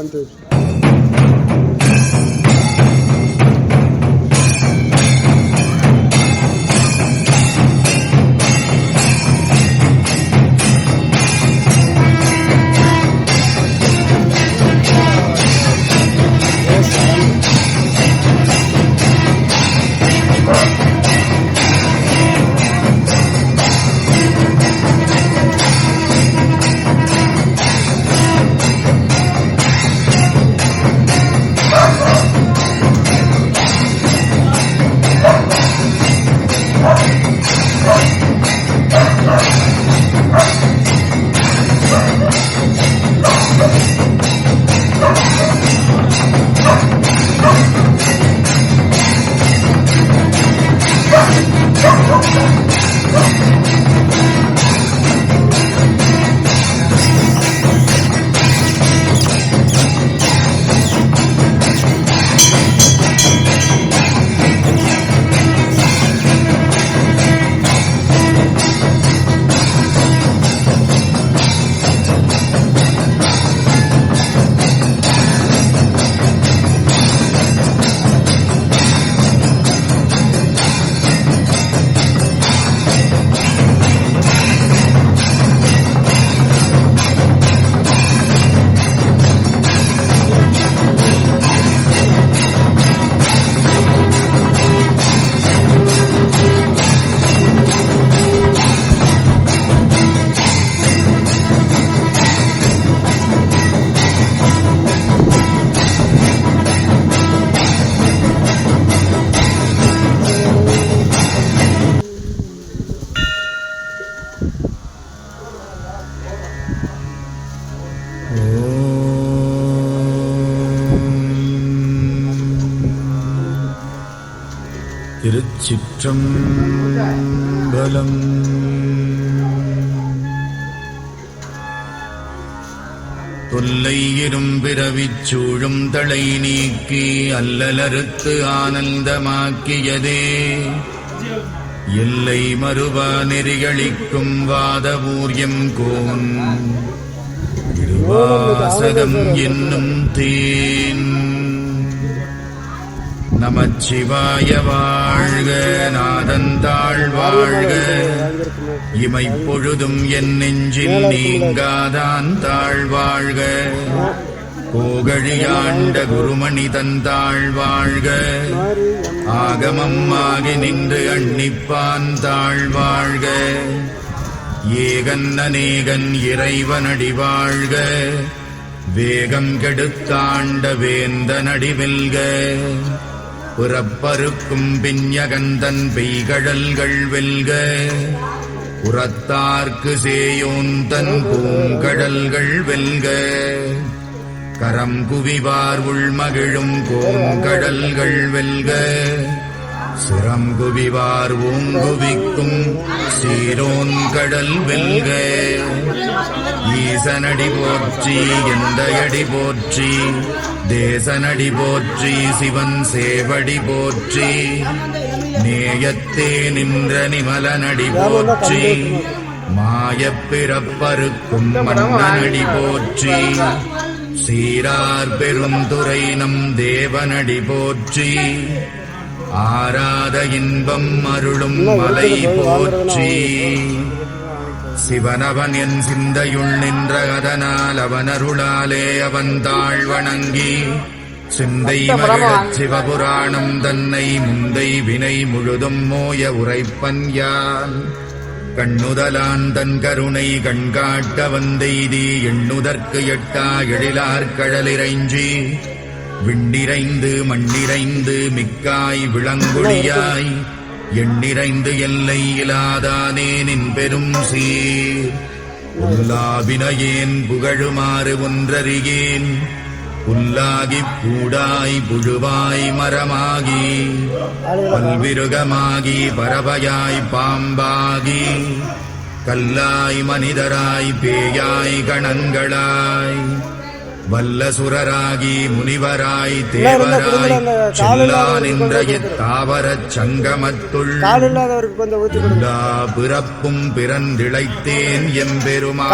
advantage. திருச்சிற்றம்பலம். தொல்லை இரும்பிறவிச் சூழும் தளை நீக்கி அல்லலறுத்து ஆனந்தமாக்கியதே எல்லை மறுவா நெறிகளிக்கும் வாதவூர்யம் கோன் திருவாசகம் என்னும் தேன். நமச்சிவாய வாழ்க, நாதந்தாள் வாழ்க, இமைப்பொழுதும் என் நெஞ்சில் நீங்காதான் தாழ்வாழ்க. கோகழியாண்ட குருமணி தந்தாள் வாழ்க, ஆகமம் ஆகி நின்று அன்னிப்பான் தாழ்வாழ்க. ஏகன் அநேகன் இறைவனடி வாழ்க, வேகம் கெடுத்தாண்ட வேந்த நடிவெல்க. புறப்பருக்கும் பிஞகந்தன் பெய்கடல்கள் வெல்க, புறத்தார்க்கு சேயோந்தன் பூங்கடல்கள் வெல்க. கரம் குவிவார் உள்மகிழும் கோங்கடல்கள் வெல்க, சிரம் குவிவார் ஓங்குவிக்கும் சீரோன் கடல் வெல்க. ஈசனடி போற்றி, எந்தையடி போற்றி, தேசனடி போற்றி, சிவன் சேவடி போற்றி. நேயத்தே நின்ற நிமலனடி போற்றி, மாயப் பிறப்பருக்கும் மன்னனடி போற்றி. சீரார் பெருந்துரை நம் தேவனடி போற்றி, ஆராத இன்பம் அருளும் மலை போற்றி. சிவனவன் என் சிந்தையுள் நின்ற அதனால் அவனருளாலே அவன் தாழ் வணங்கி சிந்தை மகிழச் சிவபுராணம் தன்னை முந்தை வினை முழுதும் மோய உரைப்பன் யான். கண்ணுதலான் தன் கருணை கண்காட்ட வந்தெய்தி எண்ணுதற்கு எட்டா எழிலார் கடலிறைஞ்சி விண்ணிறைந்து மண்ணிறைந்து மிக்காய் விளங்குழியாய் எண்ணிறைந்து எல்லை இலாதானே நின் பெரும் சீர். உள்ளாவினையேன் புகழுமாறு ஒன்றறியேன், புல்லாகிப் பூடாய் புழுவாய் மரமாகி பல்விருகமாகி பறவையாய் பாம்பாகி கல்லாய் மனிதராய் பேயாய் கணங்களாய் வல்லசுரராகி முனிவராய் தேவராய் செல்லா நின்ற இத்தாவரச் சங்கமத்துள் எல்லா பிறப்பும் பிறந்திழைத்தேன் எம்பெருமான்.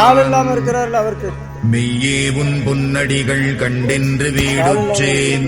மெய்யே உன் பொன்னடிகள் கண்டென்று வீடுற்றேன்.